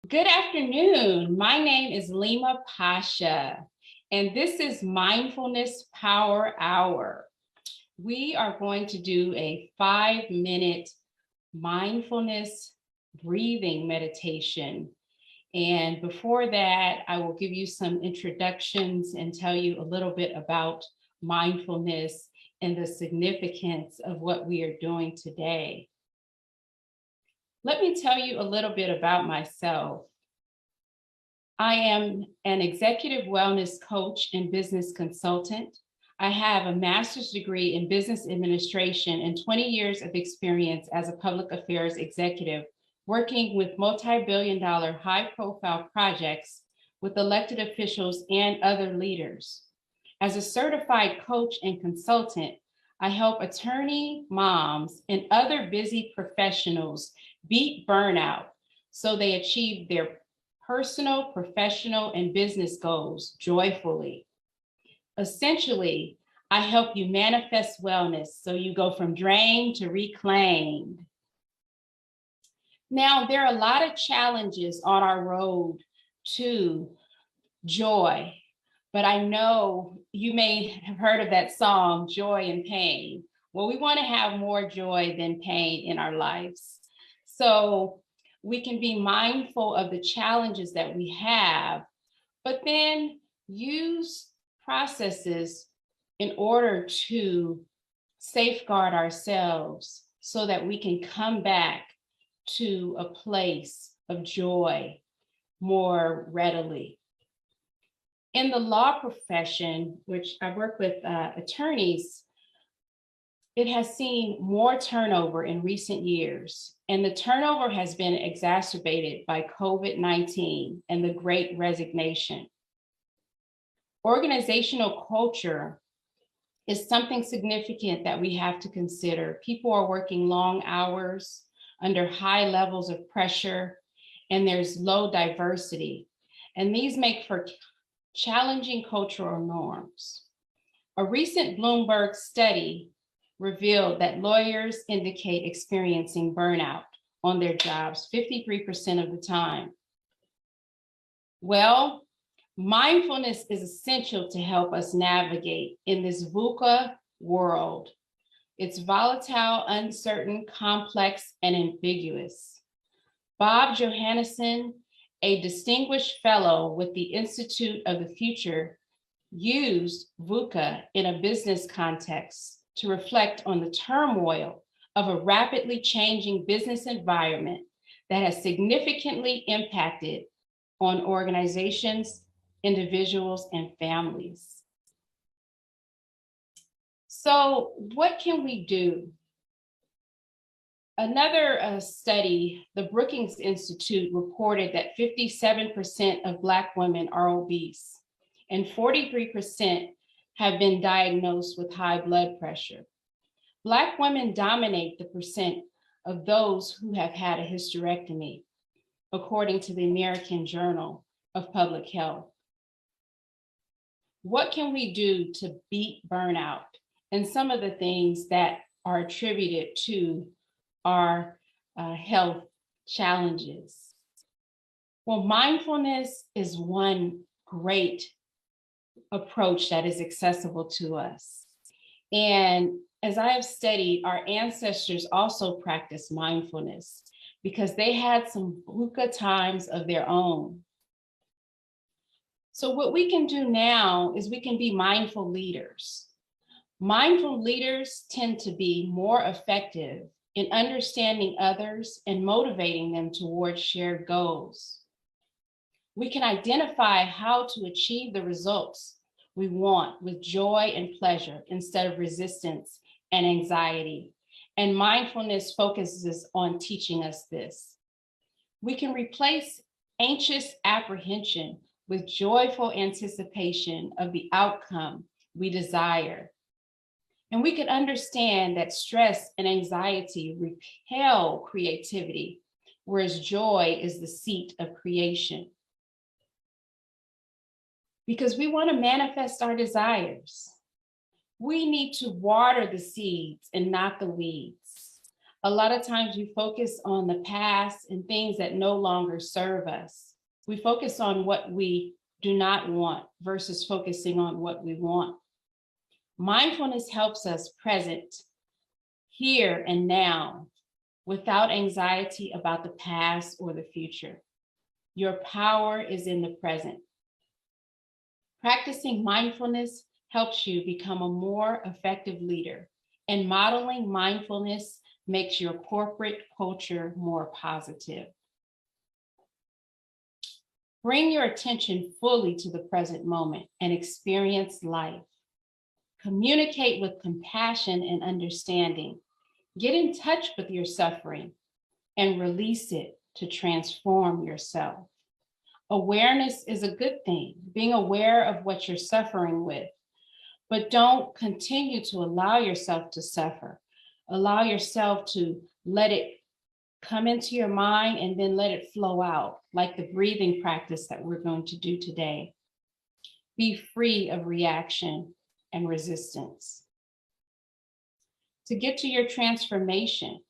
Good afternoon. My name is Lima Pasha, and this is Mindfulness Power Hour. We are going to do a 5-minute mindfulness breathing meditation. And before that, I will give you some introductions and tell you a little bit about mindfulness and the significance of what we are doing today. Let me tell you a little bit about myself. I am an executive wellness coach and business consultant. I have a master's degree in business administration and 20 years of experience as a public affairs executive, working with multi-billion-dollar high-profile projects with elected officials and other leaders. As a certified coach and consultant, I help attorney moms and other busy professionals beat burnout so they achieve their personal, professional, and business goals joyfully. Essentially, I help you manifest wellness so you go from drained to reclaimed. Now, there are a lot of challenges on our road to joy, but I know you may have heard of that song, Joy and Pain. Well, we want to have more joy than pain in our lives. So we can be mindful of the challenges that we have, but then use processes in order to safeguard ourselves so that we can come back to a place of joy more readily. In the law profession, which I work with attorneys, it has seen more turnover in recent years, and the turnover has been exacerbated by COVID-19 and the Great Resignation. Organizational culture is something significant that we have to consider. People are working long hours under high levels of pressure, and there's low diversity, and these make for challenging cultural norms. A recent Bloomberg study revealed that lawyers indicate experiencing burnout on their jobs 53% of the time. Well, mindfulness is essential to help us navigate in this VUCA world. It's volatile, uncertain, complex, and ambiguous. Bob Johannesson, a distinguished fellow with the Institute of the Future, used VUCA in a business context to reflect on the turmoil of a rapidly changing business environment that has significantly impacted on organizations, individuals, and families. So what can we do? Another study, the Brookings Institute, reported that 57% of Black women are obese and 43% have been diagnosed with high blood pressure. Black women dominate the percent of those who have had a hysterectomy, according to the American Journal of Public Health. What can we do to beat burnout? And some of the things that are attributed to our health challenges. Well, mindfulness is one great approach that is accessible to us. And as I have studied, our ancestors also practiced mindfulness because they had some VUCA times of their own. So what we can do now is we can be mindful leaders. Mindful leaders tend to be more effective in understanding others and motivating them towards shared goals. We can identify how to achieve the results we want with joy and pleasure instead of resistance and anxiety. And mindfulness focuses on teaching us this. We can replace anxious apprehension with joyful anticipation of the outcome we desire. And we can understand that stress and anxiety repel creativity, whereas joy is the seat of creation. Because we want to manifest our desires, we need to water the seeds and not the weeds. A lot of times we focus on the past and things that no longer serve us. We focus on what we do not want versus focusing on what we want. Mindfulness helps us present, here and now, without anxiety about the past or the future. Your power is in the present. Practicing mindfulness helps you become a more effective leader, and modeling mindfulness makes your corporate culture more positive. Bring your attention fully to the present moment and experience life. Communicate with compassion and understanding. Get in touch with your suffering and release it to transform yourself. Awareness is a good thing, being aware of what you're suffering with, but don't continue to allow yourself to suffer. Allow yourself to let it come into your mind and then let it flow out, like the breathing practice that we're going to do today. Be free of reaction and resistance. To get to your transformation,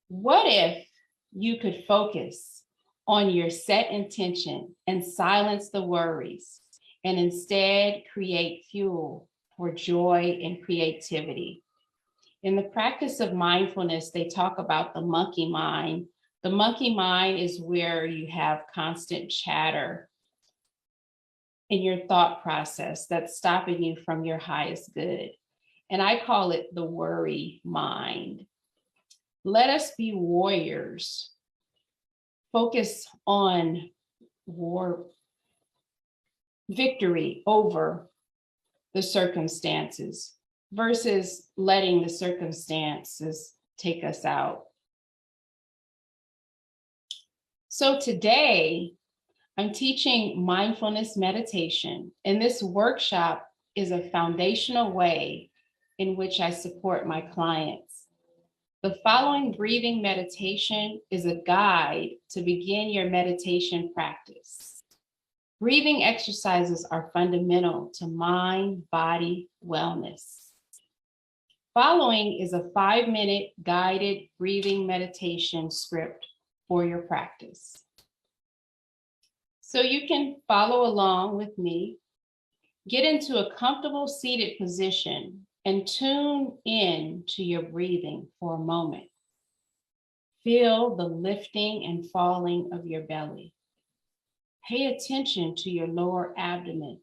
what if you could focus on your set intention and silence the worries, and instead create fuel for joy and creativity? In the practice of mindfulness, they talk about the monkey mind. The monkey mind is where you have constant chatter in your thought process that's stopping you from your highest good. And I call it the worry mind. Let us be warriors. Focus on victory over the circumstances versus letting the circumstances take us out. So today, I'm teaching mindfulness meditation, and this workshop is a foundational way in which I support my clients. The following breathing meditation is a guide to begin your meditation practice. Breathing exercises are fundamental to mind-body wellness. Following is a 5-minute guided breathing meditation script for your practice. So you can follow along with me. Get into a comfortable seated position and tune in to your breathing for a moment. Feel the lifting and falling of your belly. Pay attention to your lower abdomen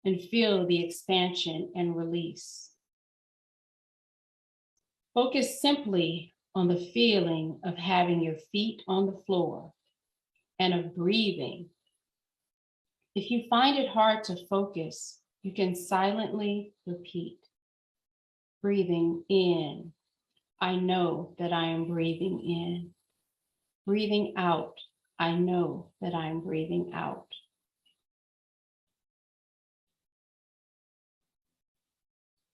and feel the expansion and release. Focus simply on the feeling of having your feet on the floor and of breathing. If you find it hard to focus, you can silently repeat. Breathing in, I know that I am breathing in. Breathing out, I know that I am breathing out.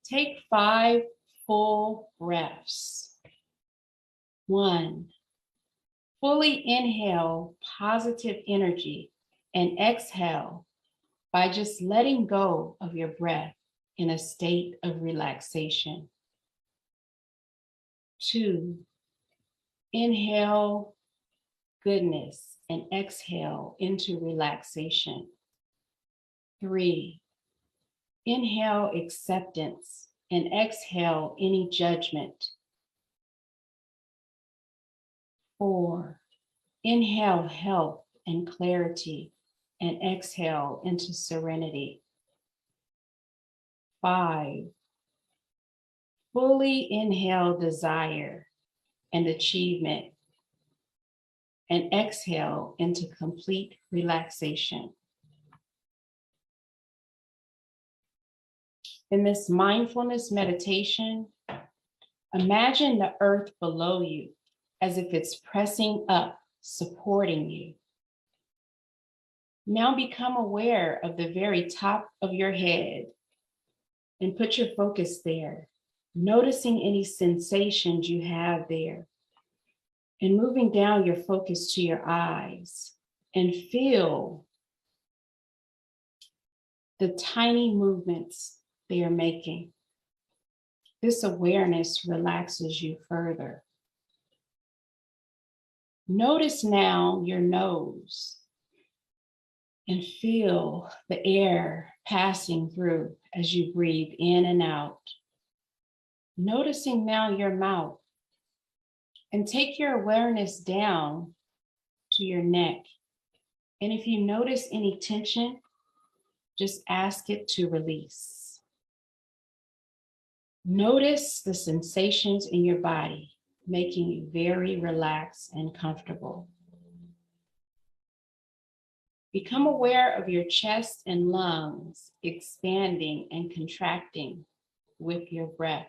Take 5 full breaths. 1, fully inhale positive energy and exhale by just letting go of your breath in a state of relaxation. 2, inhale goodness and exhale into relaxation. 3, inhale acceptance and exhale any judgment. 4, inhale health and clarity and exhale into serenity. 5, fully inhale desire and achievement and exhale into complete relaxation. In this mindfulness meditation, imagine the earth below you as if it's pressing up, supporting you. Now become aware of the very top of your head and put your focus there, noticing any sensations you have there, and moving down your focus to your eyes and feel the tiny movements they are making. This awareness relaxes you further. Notice now your nose and feel the air passing through as you breathe in and out. Noticing now your mouth, and take your awareness down to your neck. And if you notice any tension, just ask it to release. Notice the sensations in your body, making you very relaxed and comfortable. Become aware of your chest and lungs expanding and contracting with your breath.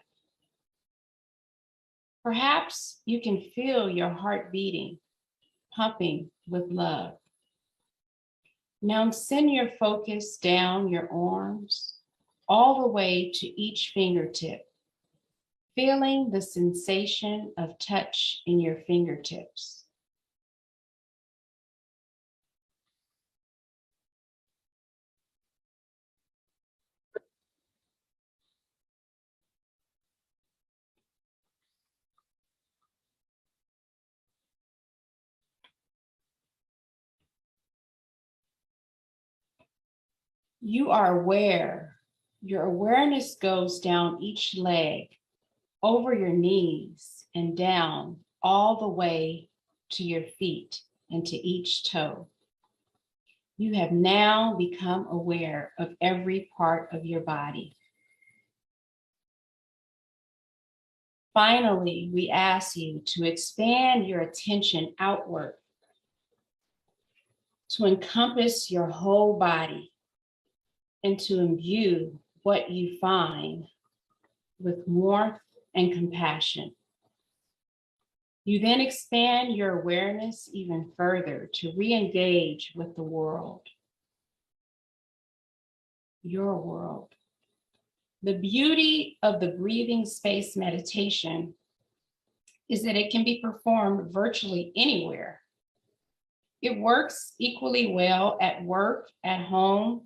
Perhaps you can feel your heart beating, pumping with love. Now send your focus down your arms, all the way to each fingertip, feeling the sensation of touch in your fingertips. You are aware. Your awareness goes down each leg, over your knees, and down all the way to your feet and to each toe. You have now become aware of every part of your body. Finally, we ask you to expand your attention outward to encompass your whole body and to imbue what you find with warmth and compassion. You then expand your awareness even further to re-engage with the world, your world. The beauty of the breathing space meditation is that it can be performed virtually anywhere. It works equally well at work, at home,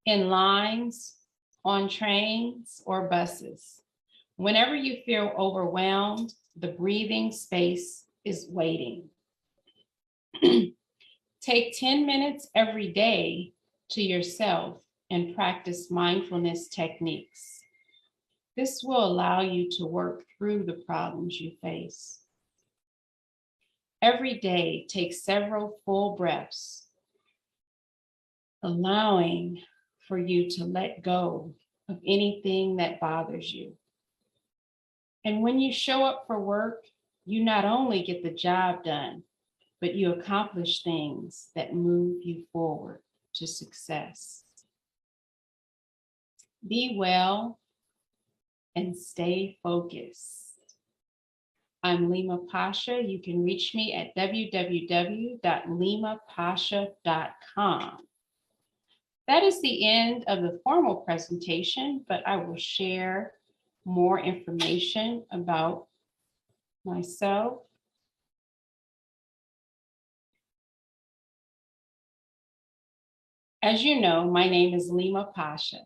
in lines, on trains, or buses. Whenever you feel overwhelmed, the breathing space is waiting. Take 10 minutes every day to yourself and practice mindfulness techniques. This will allow you to work through the problems you face. Every day, take several full breaths, allowing for you to let go of anything that bothers you. And when you show up for work, you not only get the job done, but you accomplish things that move you forward to success. Be well and stay focused. I'm Lima Pasha. You can reach me at www.limapasha.com. That is the end of the formal presentation, but I will share more information about myself. As you know, my name is Lima Pasha.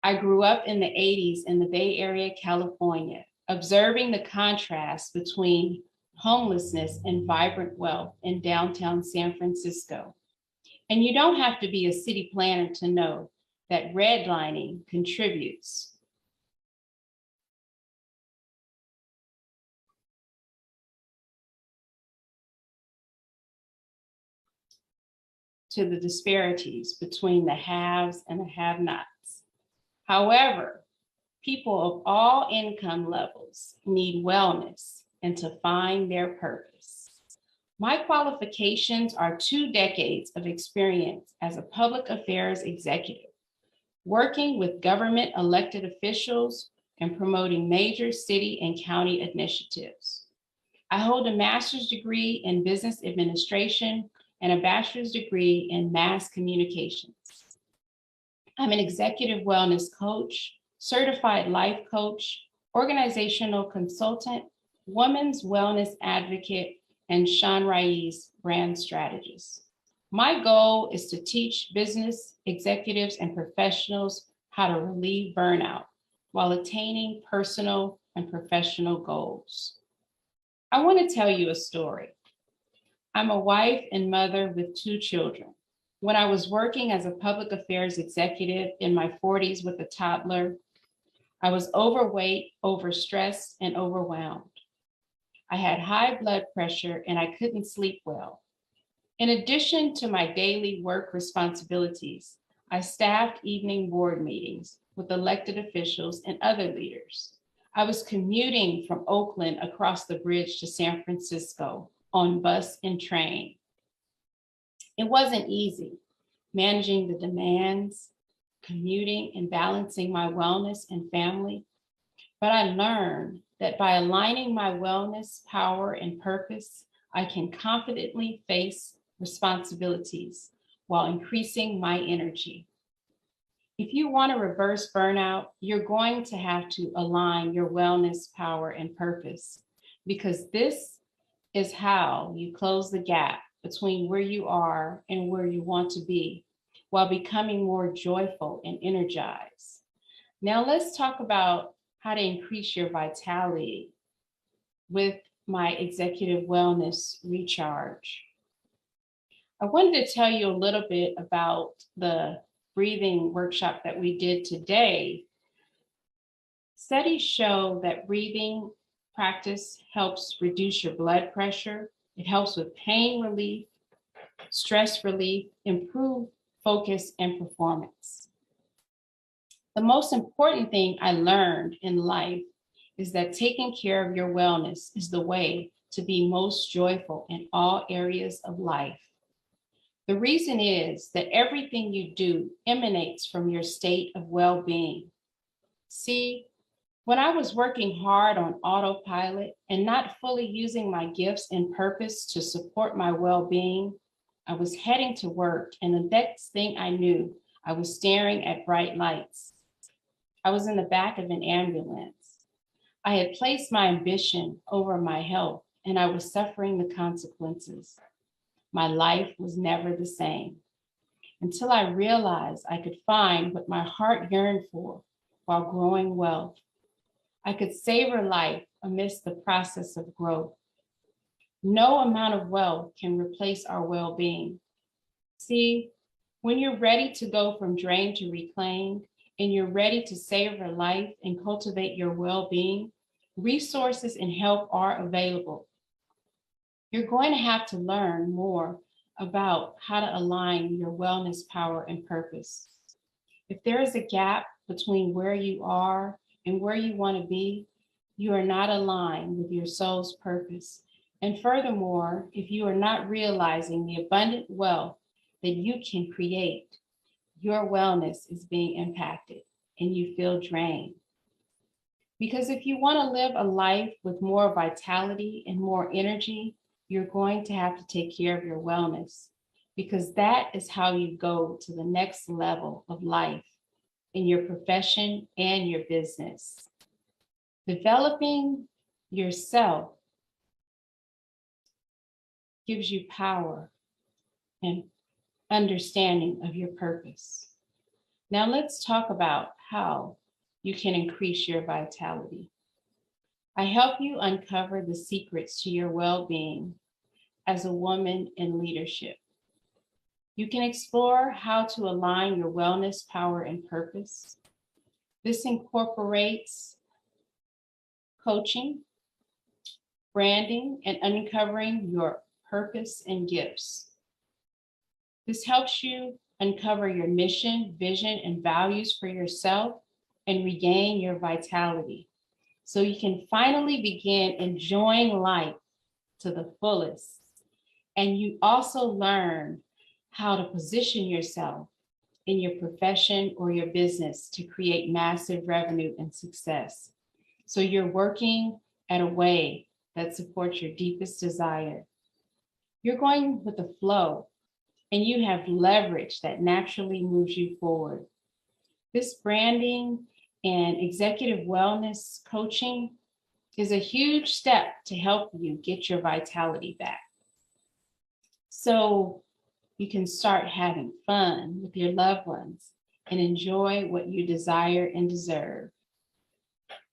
I grew up in the 80s in the Bay Area, California, observing the contrast between homelessness and vibrant wealth in downtown San Francisco. And you don't have to be a city planner to know that redlining contributes to the disparities between the haves and the have-nots. However, people of all income levels need wellness and to find their purpose. My qualifications are 2 decades of experience as a public affairs executive, working with government elected officials and promoting major city and county initiatives. I hold a master's degree in business administration and a bachelor's degree in mass communications. I'm an executive wellness coach, certified life coach, organizational consultant, women's wellness advocate, and Sean Rai's brand strategist. My goal is to teach business executives and professionals how to relieve burnout while attaining personal and professional goals. I want to tell you a story. I'm a wife and mother with 2 children. When I was working as a public affairs executive in my 40s with a toddler, I was overweight, overstressed, and overwhelmed. I had high blood pressure and I couldn't sleep well. In addition to my daily work responsibilities, I staffed evening board meetings with elected officials and other leaders. I was commuting from Oakland across the bridge to San Francisco on bus and train. It wasn't easy managing the demands, commuting, and balancing my wellness and family. But I learned that by aligning my wellness, power, and purpose, I can confidently face responsibilities while increasing my energy. If you want to reverse burnout, you're going to have to align your wellness, power, and purpose, because this is how you close the gap between where you are and where you want to be while becoming more joyful and energized. Now let's talk about how to increase your vitality with my executive wellness recharge. I wanted to tell you a little bit about the breathing workshop that we did today. Studies show that breathing practice helps reduce your blood pressure. It helps with pain relief, stress relief, improve focus and performance. The most important thing I learned in life is that taking care of your wellness is the way to be most joyful in all areas of life. The reason is that everything you do emanates from your state of well-being. See, when I was working hard on autopilot and not fully using my gifts and purpose to support my well-being, I was heading to work, and the next thing I knew, I was staring at bright lights. I was in the back of an ambulance. I had placed my ambition over my health, and I was suffering the consequences. My life was never the same until I realized I could find what my heart yearned for while growing wealth. I could savor life amidst the process of growth. No amount of wealth can replace our well-being. See, when you're ready to go from drained to reclaimed, and you're ready to savor life and cultivate your well-being, resources and help are available. You're going to have to learn more about how to align your wellness, power, and purpose. If there is a gap between where you are and where you want to be, you are not aligned with your soul's purpose. And furthermore, if you are not realizing the abundant wealth that you can create, your wellness is being impacted and you feel drained. Because if you want to live a life with more vitality and more energy, you're going to have to take care of your wellness, because that is how you go to the next level of life in your profession and your business. Developing yourself gives you power and understanding of your purpose. Now let's talk about how you can increase your vitality. I help you uncover the secrets to your well-being as a woman in leadership. You can explore how to align your wellness, power, and purpose. This incorporates coaching, branding, and uncovering your purpose and gifts. This helps you uncover your mission, vision, and values for yourself and regain your vitality, so you can finally begin enjoying life to the fullest. And you also learn how to position yourself in your profession or your business to create massive revenue and success. So you're working at a way that supports your deepest desire. You're going with the flow, and you have leverage that naturally moves you forward. This branding and executive wellness coaching is a huge step to help you get your vitality back, so you can start having fun with your loved ones and enjoy what you desire and deserve.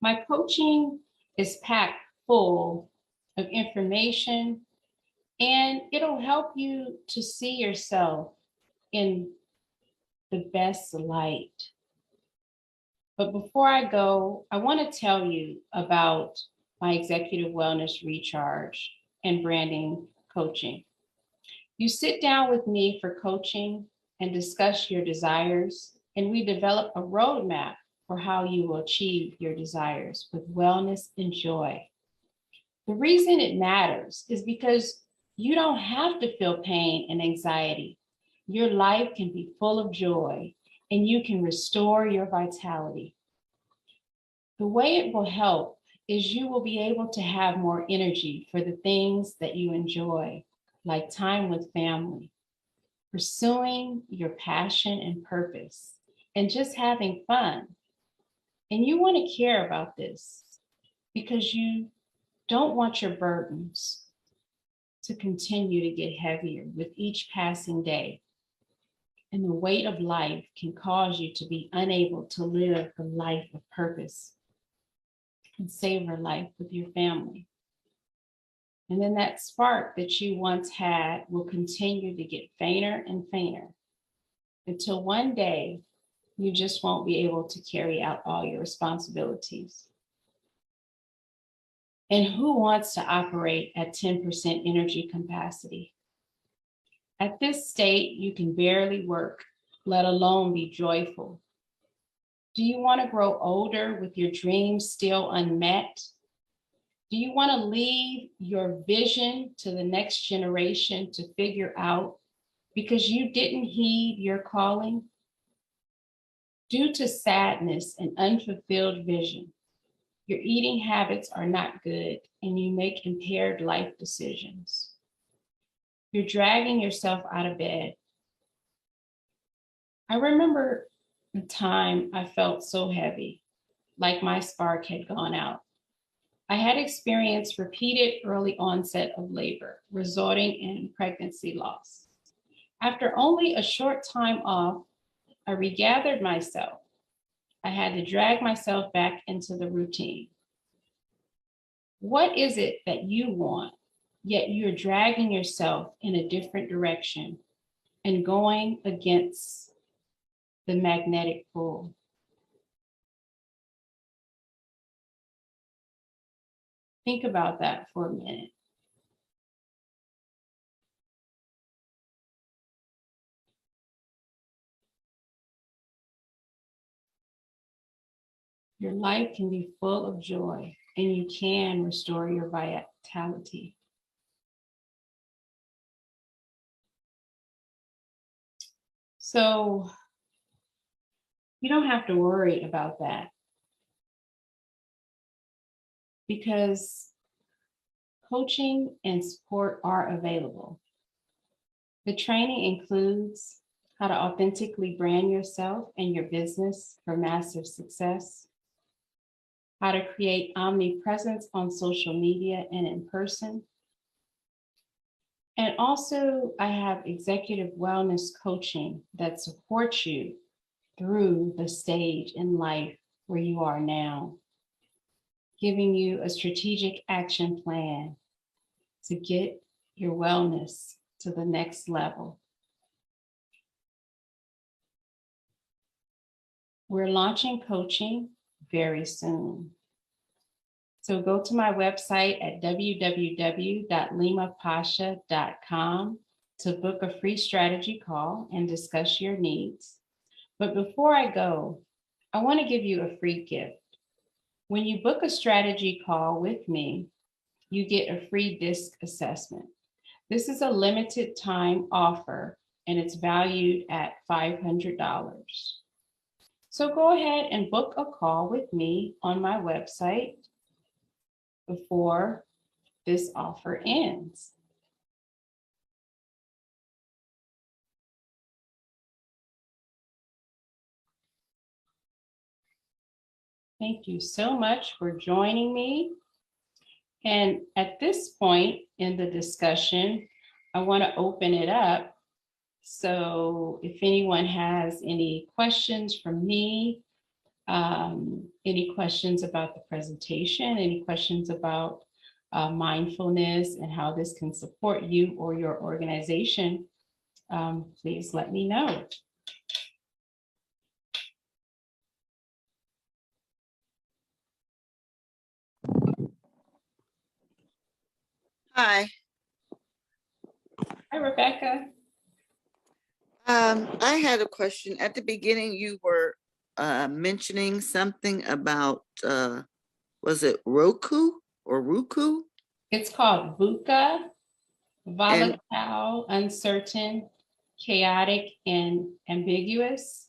My coaching is packed full of information, and it'll help you to see yourself in the best light. But before I go, I want to tell you about my executive wellness recharge and branding coaching. You sit down with me for coaching and discuss your desires, and we develop a roadmap for how you will achieve your desires with wellness and joy. The reason it matters is because you don't have to feel pain and anxiety. Your life can be full of joy, and you can restore your vitality. The way it will help is you will be able to have more energy for the things that you enjoy, like time with family, pursuing your passion and purpose, and just having fun. And you want to care about this because you don't want your burdens to continue to get heavier with each passing day. And the weight of life can cause you to be unable to live the life of purpose and savor life with your family. And then that spark that you once had will continue to get fainter and fainter until one day you just won't be able to carry out all your responsibilities. And who wants to operate at 10% energy capacity? At this state, you can barely work, let alone be joyful. Do you want to grow older with your dreams still unmet? Do you want to leave your vision to the next generation to figure out because you didn't heed your calling? Due to sadness and unfulfilled vision, your eating habits are not good and you make impaired life decisions. You're dragging yourself out of bed. I remember the time I felt so heavy, like my spark had gone out. I had experienced repeated early onset of labor, resulting in pregnancy loss. After only a short time off, I regathered myself. I had to drag myself back into the routine. What is it that you want, yet you're dragging yourself in a different direction and going against the magnetic pull? Think about that for a minute. Your life can be full of joy and you can restore your vitality. So you don't have to worry about that because coaching and support are available. The training includes how to authentically brand yourself and your business for massive success, how to create omnipresence on social media and in person. And also, I have executive wellness coaching that supports you through the stage in life where you are now, giving you a strategic action plan to get your wellness to the next level. We're launching coaching very soon. So go to my website at www.limapasha.com to book a free strategy call and discuss your needs. But before I go, I want to give you a free gift. When you book a strategy call with me, you get a free DISC assessment. This is a limited time offer and it's valued at $500. So go ahead and book a call with me on my website before this offer ends. Thank you so much for joining me. And at this point in the discussion, I want to open it up. So if anyone has any questions from me Any questions about the presentation? Any questions about mindfulness and how this can support you or your organization? Please let me know. Hi. Hi, Rebecca. I had a question. At the beginning, you were mentioning something about, was it Roku or Roku? It's called VUCA, And volatile, uncertain, chaotic, and ambiguous.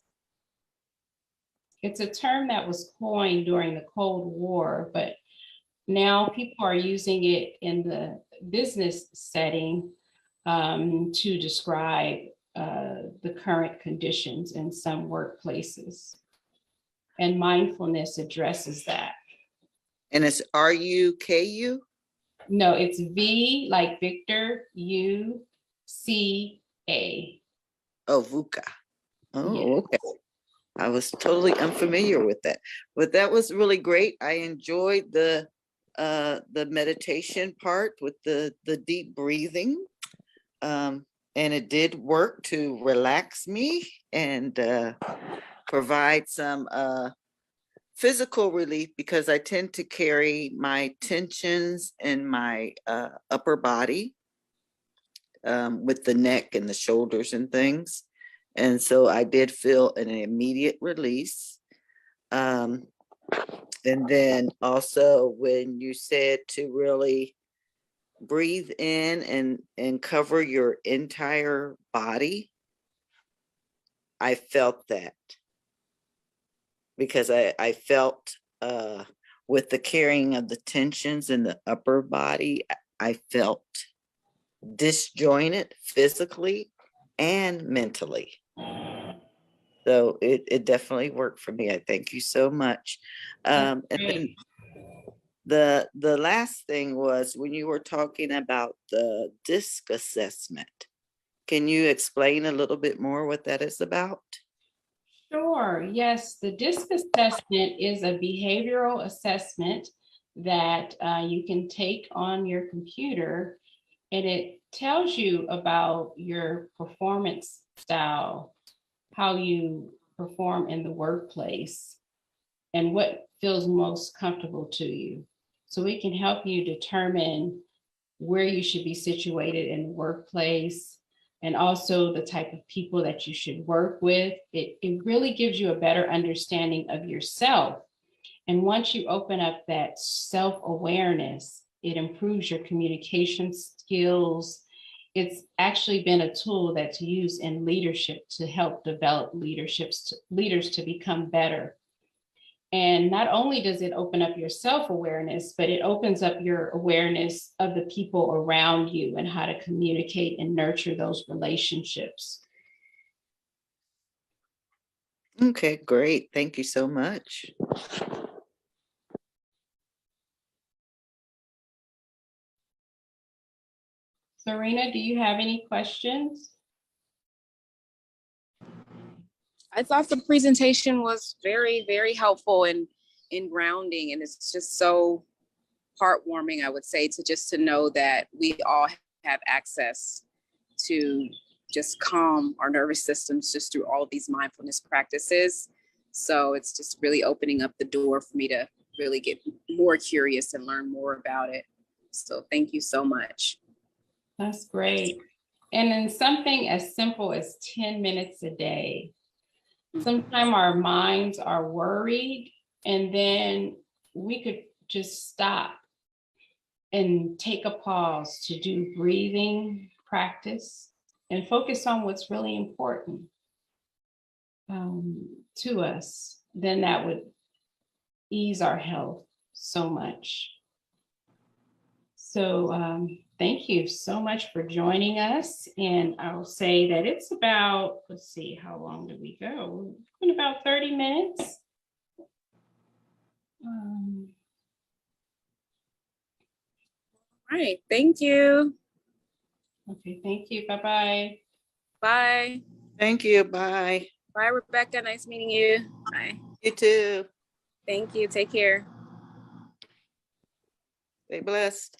It's a term that was coined during the Cold War, but now people are using it in the business setting to describe the current conditions in some workplaces. And mindfulness addresses that. it's RUKU? No, it's V like Victor, U, C, A. Oh, VUCA. Oh, Yes. okay. I was totally unfamiliar with that, but that was really great. I enjoyed the meditation part with the deep breathing. And it did work to relax me and provide some physical relief, because I tend to carry my tensions in my upper body with the neck and the shoulders and things. And so I did feel an immediate release. And then also when you said to really breathe in and cover your entire body, I felt that, because I felt with the carrying of the tensions in the upper body, I felt disjointed physically and mentally. So it definitely worked for me. I thank you so much. And then the last thing was when you were talking about the DISC assessment. Can you explain a little bit more what that is about? Sure. Yes, the DISC assessment is a behavioral assessment that you can take on your computer, and it tells you about your performance style, how you perform in the workplace, and what feels most comfortable to you. So it can help you determine where you should be situated in the workplace, and also the type of people that you should work with. It really gives you a better understanding of yourself. And once you open up that self-awareness, it improves your communication skills. It's actually been a tool that's used in leadership to help develop leaders to become better. And not only does it open up your self-awareness, but it opens up your awareness of the people around you and how to communicate and nurture those relationships. Okay, great. Thank you so much. Serena, do you have any questions? I thought the presentation was very, very helpful in grounding, and it's just so heartwarming, I would say, to know that we all have access to just calm our nervous systems just through all of these mindfulness practices. So it's just really opening up the door for me to really get more curious and learn more about it. So thank you so much. That's great. And in something as simple as 10 minutes a day, sometimes our minds are worried, and then we could just stop and take a pause to do breathing practice and focus on what's really important to us. Then that would ease our health so much. So thank you so much for joining us. And I'll say that it's about, let's see, how long did we go? In about 30 minutes. All right, thank you. Okay, thank you. Bye-bye. Bye. Thank you. Bye. Bye, Rebecca. Nice meeting you. Bye. You too. Thank you. Take care. Stay blessed.